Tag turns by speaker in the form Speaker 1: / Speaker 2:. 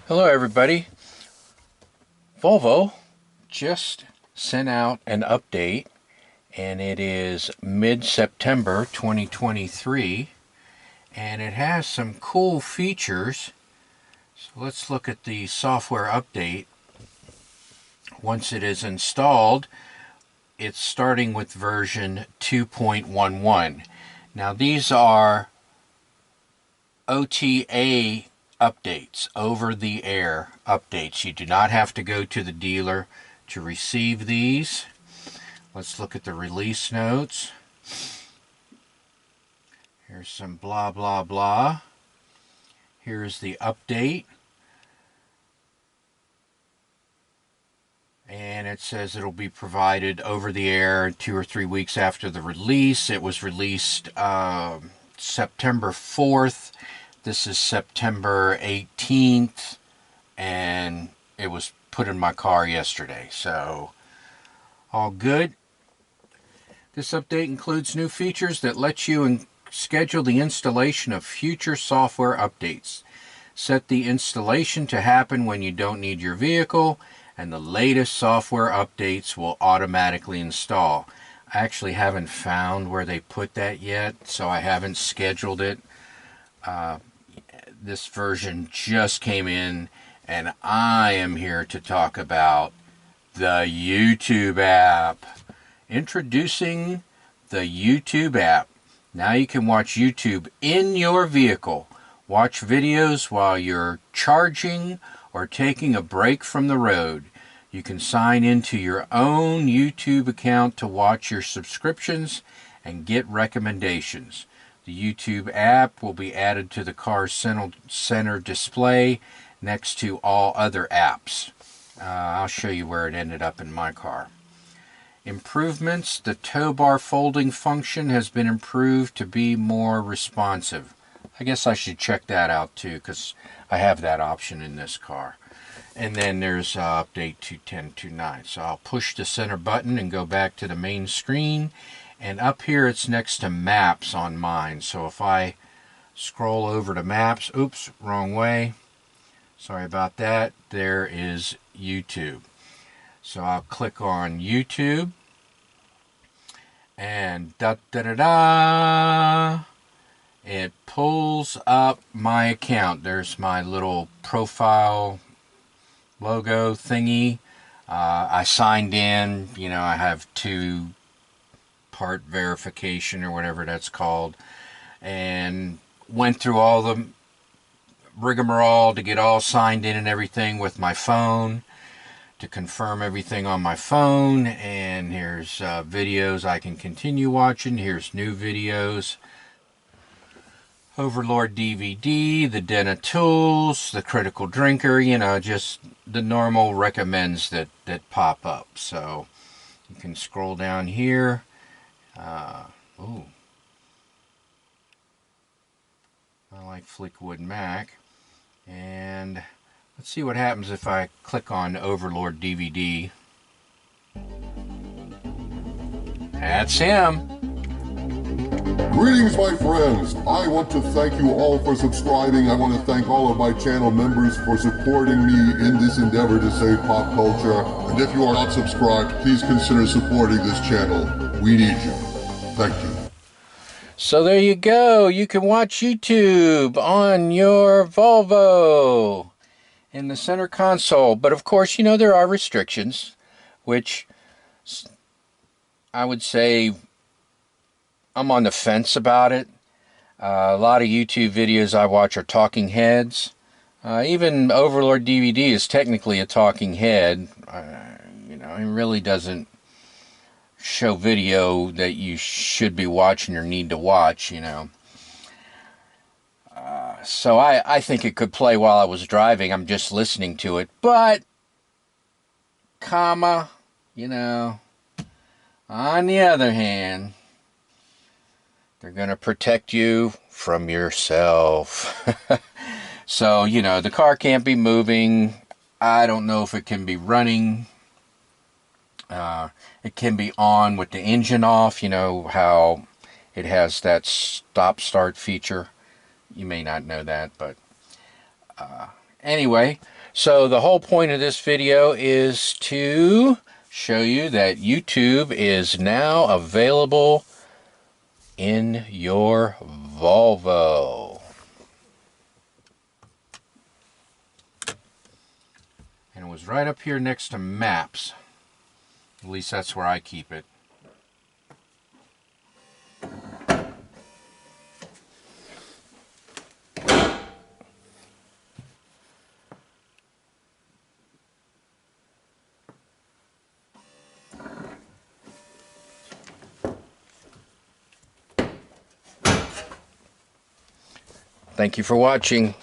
Speaker 1: Hello everybody. Volvo just sent out an update and it is mid-September 2023 and it has some cool features. So let's look at the software update. Once it is installed, it's starting with version 2.11. Now these are OTA updates, over-the-air updates. You do not have to go to the dealer to receive these. Let's look at the release notes. Here's some blah blah blah. Here's the update. And it says it'll be provided over the air 2 or 3 weeks after the release. It was released September 4th. This is September 18th, and it was put in my car yesterday, so all good. This update includes new features that let you schedule the installation of future software updates. Set the installation to happen when you don't need your vehicle, and the latest software updates will automatically install. I actually haven't found where they put that yet, so I haven't scheduled it. This version just came in, and I am here to talk about the YouTube app. Introducing the YouTube app. Now you can watch YouTube in your vehicle. Watch videos while you're charging or taking a break from the road. You can sign into your own YouTube account to watch your subscriptions and get recommendations. The YouTube app will be added to the car's center display next to all other apps. I'll show you where it ended up in my car. Improvements. The tow bar folding function has been improved to be more responsive. I guess I should check that out too, because I have that option in this car. And then there's update 2.10.2.9. So I'll push the center button and go back to the main screen. And up here it's next to maps on mine. So if I scroll over to maps, oops, wrong way. Sorry about that. There is YouTube. So I'll click on YouTube. And da da da da. It pulls up my account. There's my little profile logo thingy. I signed in. You know, I have two-part verification or whatever that's called, and went through all the rigmarole to get all signed in and everything with my phone to confirm everything on my phone. And here's videos I can continue watching. Here's new videos. Overlord DVD, the Den of Tools, the Critical Drinker, you know, just the normal recommends that pop up. So you can scroll down here. Ooh, I like Fleetwood Mac. And let's see what happens if I click on Overlord DVD. That's him.
Speaker 2: Greetings, my friends. I want to thank you all for subscribing. I want to thank all of my channel members for supporting me in this endeavor to save pop culture. And if you are not subscribed, please consider supporting this channel. We need you. Thank you.
Speaker 1: So there you go. You can watch YouTube on your Volvo in the center console. But of course, you know, there are restrictions, which I would say I'm on the fence about it. A lot of YouTube videos I watch are talking heads. Even Overlord DVD is technically a talking head. You know, it really doesn't show video that you should be watching or need to watch, you know. So I think it could play while I was driving. I'm just listening to it. But, you know, on the other hand, they're going to protect you from yourself. So, you know, the car can't be moving. I don't know if it can be running. It can be on with the engine off. You know how it has that stop-start feature. You may not know that, but anyway, So the whole point of this video is to show you that YouTube is now available in your Volvo. And it was right up here next to Maps. At least that's where I keep it. Thank you for watching.